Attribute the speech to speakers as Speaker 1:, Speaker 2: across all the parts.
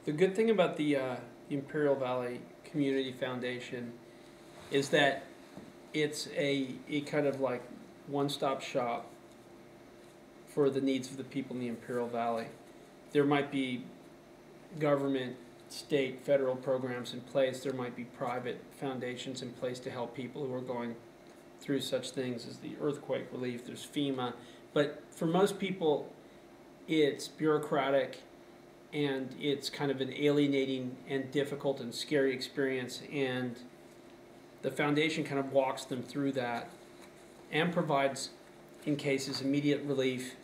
Speaker 1: The good thing about the Imperial Valley Community Foundation is that it's a kind of like one-stop shop for the needs of the people in the Imperial Valley. There might be government, state, federal programs in place. There might be private foundations in place to help people who are going through such things as the earthquake relief. There's FEMA. But for most people, it's bureaucratic and it's kind of an alienating and difficult and scary experience, and the foundation kind of walks them through that and provides, in cases, immediate relief,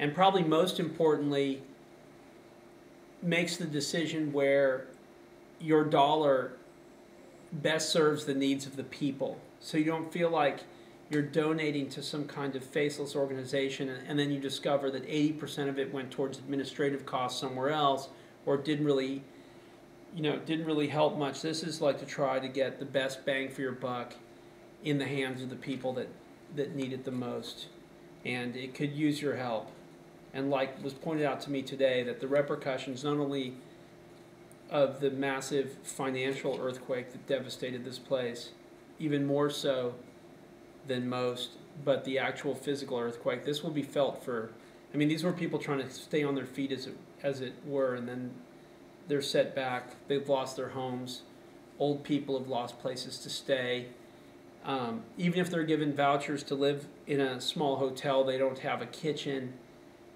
Speaker 1: and probably most importantly, makes the decision where your dollar best serves the needs of the people. So you don't feel like you're donating to some kind of faceless organization and then you discover that 80% of it went towards administrative costs somewhere else, or didn't really help much. This is like to try to get the best bang for your buck in the hands of the people that need it the most. And it could use your help. And like was pointed out to me today, that the repercussions not only of the massive financial earthquake that devastated this place, even more so than most, but the actual physical earthquake, this will be felt for, I mean, these were people trying to stay on their feet as it were, and then they're set back. They've lost their homes. Old people have lost places to stay. Even if they're given vouchers to live in a small hotel, they don't have a kitchen.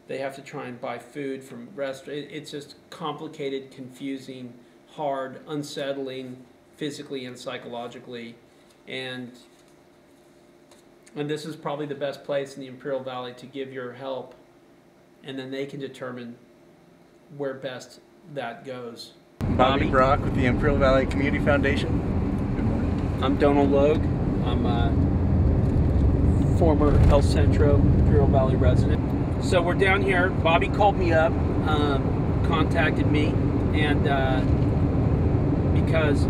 Speaker 1: They have to try and buy food from restaurants. It's just complicated, confusing, hard, unsettling, physically and psychologically. And this is probably the best place in the Imperial Valley to give your help, and then they can determine where best that goes.
Speaker 2: Bobby Brock with the Imperial Valley Community Foundation. Good morning.
Speaker 1: I'm Donal Logue. I'm a former El Centro Imperial Valley resident. So we're down here. Bobby called me up, contacted me, and because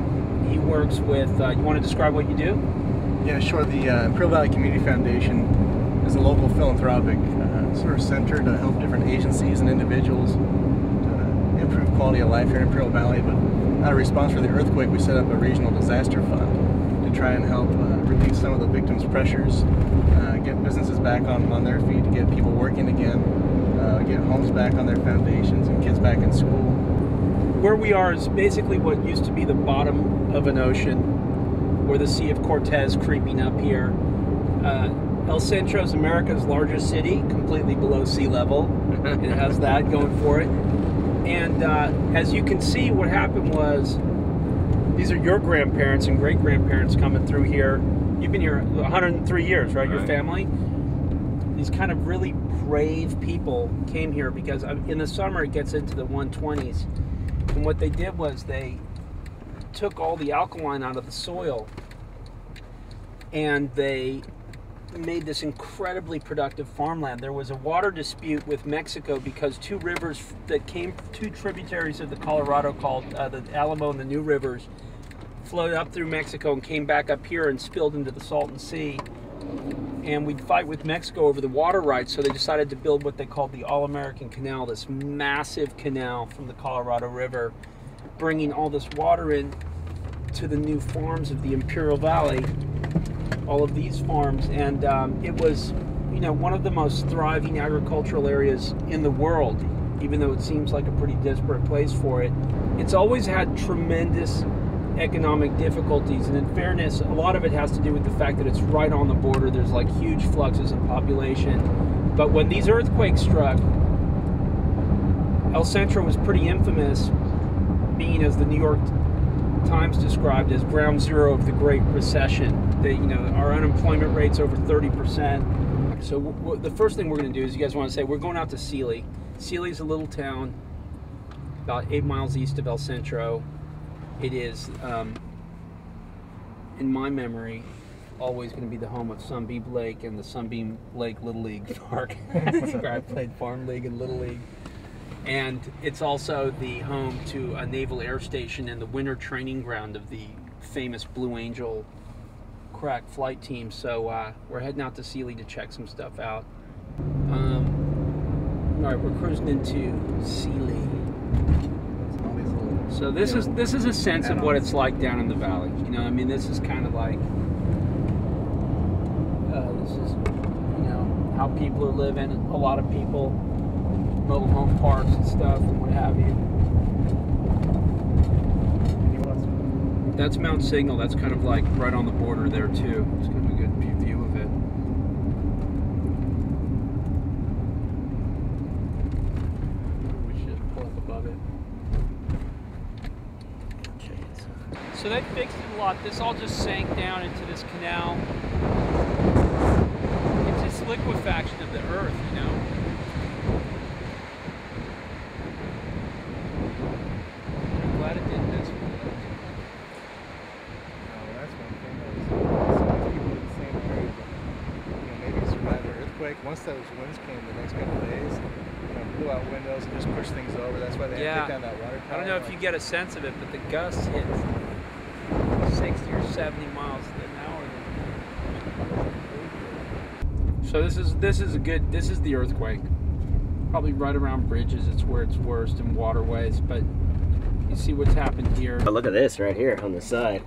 Speaker 1: he works with, you want to describe what you do?
Speaker 2: Yeah, sure. The Imperial Valley Community Foundation is a local philanthropic sort of center to help different agencies and individuals to improve quality of life here in Imperial Valley. But out of response for the earthquake, we set up a regional disaster fund to try and help relieve some of the victims' pressures, get businesses back on their feet, to get people working again, get homes back on their foundations, and kids back in school.
Speaker 1: Where we are is basically what used to be the bottom of an ocean, or the Sea of Cortez creeping up here. El Centro is America's largest city, completely below sea level. It has that going for it. And as you can see, what happened was, these are your grandparents and great-grandparents coming through here. You've been here 103 years, right? Your family? These kind of really brave people came here because in the summer it gets into the 120s. And what they did was they took all the alkaline out of the soil and they made this incredibly productive farmland. There was a water dispute with Mexico because two tributaries of the Colorado called the Alamo and the New Rivers flowed up through Mexico and came back up here and spilled into the Salton Sea. And we'd fight with Mexico over the water rights, so they decided to build what they called the All-American Canal, this massive canal from the Colorado River, bringing all this water in to the new farms of the Imperial Valley, all of these farms. And it was, one of the most thriving agricultural areas in the world, even though it seems like a pretty disparate place for it. It's always had tremendous economic difficulties, and in fairness, a lot of it has to do with the fact that it's right on the border. There's like huge fluxes in population. But when these earthquakes struck, El Centro was pretty infamous, being, as the New York Times described, as ground zero of the Great Recession. Our unemployment rate's over 30%. So the first thing we're going to do is, you guys want to say, we're going out to Sealy. Sealy's a little town about 8 miles east of El Centro. It is, in my memory, always going to be the home of Sunbeam Lake and the Sunbeam Lake Little League Park, where I played Farm League and Little League. And it's also the home to a naval air station and the winter training ground of the famous Blue Angel crack flight team. So we're heading out to Sealy to check some stuff out. All right, we're cruising into Sealy.
Speaker 2: All these little
Speaker 1: So this is a sense of what it's like down in the valley. You know, I mean, this is kind of like this is, you know, how people are living. A lot of people, mobile home parks and stuff, and what have you. That's Mount Signal. That's kind of like right on the border there too. It's kind of a good view of it. We should pull up above it. So they fixed it a lot. This all just sank down into this canal. It's this liquefaction of the earth, you know. I'm glad it did this.
Speaker 2: That's one thing. Some people in the same area, maybe survived the earthquake. Once those winds came the next couple of days, blew out windows and just pushed things over. That's why they had to take down that water tower.
Speaker 1: I don't know if you get a sense of it, but the gusts hit 60 or 70 miles an hour. So this is the earthquake. Probably right around bridges, it's where it's worst, and waterways, but you see what's happened here.
Speaker 3: But look at this right here on the side.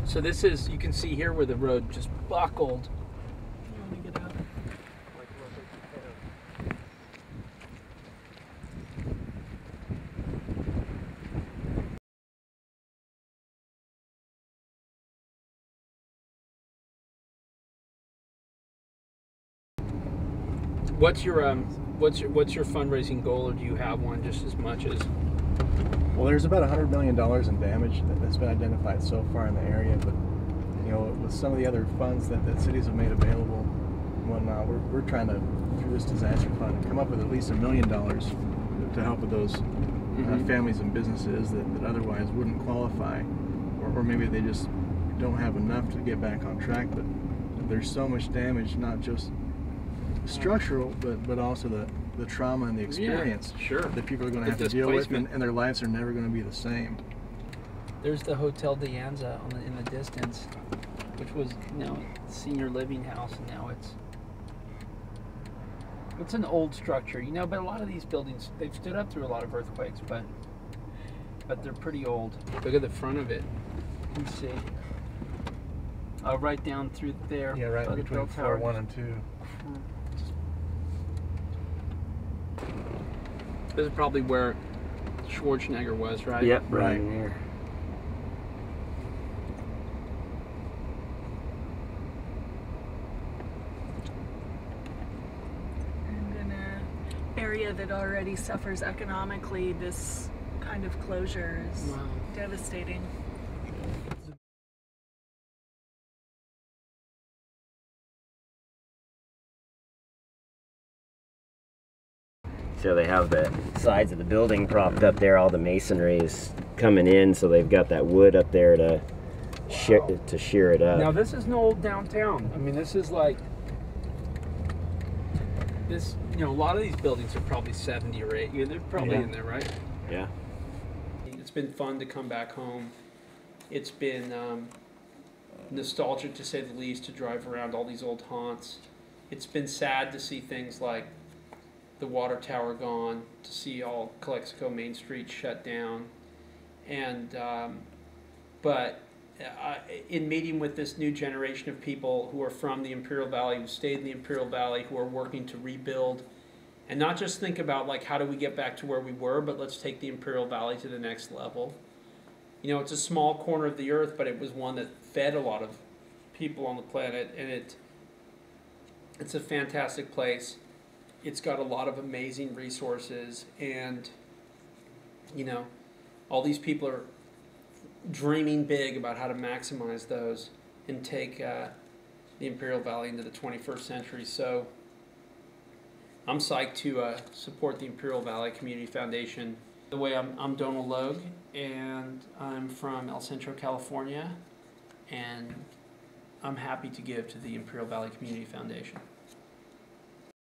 Speaker 1: So this is, you can see here where the road just buckled. Let me get out. What's your fundraising goal, or do you have one just as much as?
Speaker 2: Well, there's about $100 million in damage that's been identified so far in the area, but with some of the other funds that cities have made available and whatnot, we're trying to, through this disaster fund, come up with at least $1 million to help with those families and businesses that otherwise wouldn't qualify, or maybe they just don't have enough to get back on track. But there's so much damage, not just structural, but also the trauma and the experience that people are going to have to deal with, and their lives are never going to be the same.
Speaker 1: There's the Hotel de Anza in the distance, which was, senior living house, and now it's an old structure, but a lot of these buildings, they've stood up through a lot of earthquakes, but they're pretty old. Look at the front of it. You can see. Right down through there.
Speaker 2: Yeah, right between floor 1 and 2.
Speaker 1: This is probably where Schwarzenegger was, right?
Speaker 3: Yep, right in here.
Speaker 4: And in an area that already suffers economically, this kind of closure is devastating.
Speaker 3: So they have the sides of the building propped up there. All the masonry is coming in, so they've got that wood up there to shear it up.
Speaker 1: Now this is no old downtown. I mean, this is like this. A lot of these buildings are probably 70 or 80. They're probably in there, right?
Speaker 3: Yeah.
Speaker 1: It's been fun to come back home. It's been nostalgic, to say the least, to drive around all these old haunts. It's been sad to see things like the water tower gone, to see all Calexico Main Street shut down, and but in meeting with this new generation of people who are from the Imperial Valley, who stayed in the Imperial Valley, who are working to rebuild, and not just think about like how do we get back to where we were, but let's take the Imperial Valley to the next level. It's a small corner of the earth, but it was one that fed a lot of people on the planet, and it's a fantastic place. It's got a lot of amazing resources, and all these people are dreaming big about how to maximize those and take the Imperial Valley into the 21st century. So I'm psyched to support the Imperial Valley Community Foundation. By the way, I'm Donal Logue, and I'm from El Centro, California, and I'm happy to give to the Imperial Valley Community Foundation.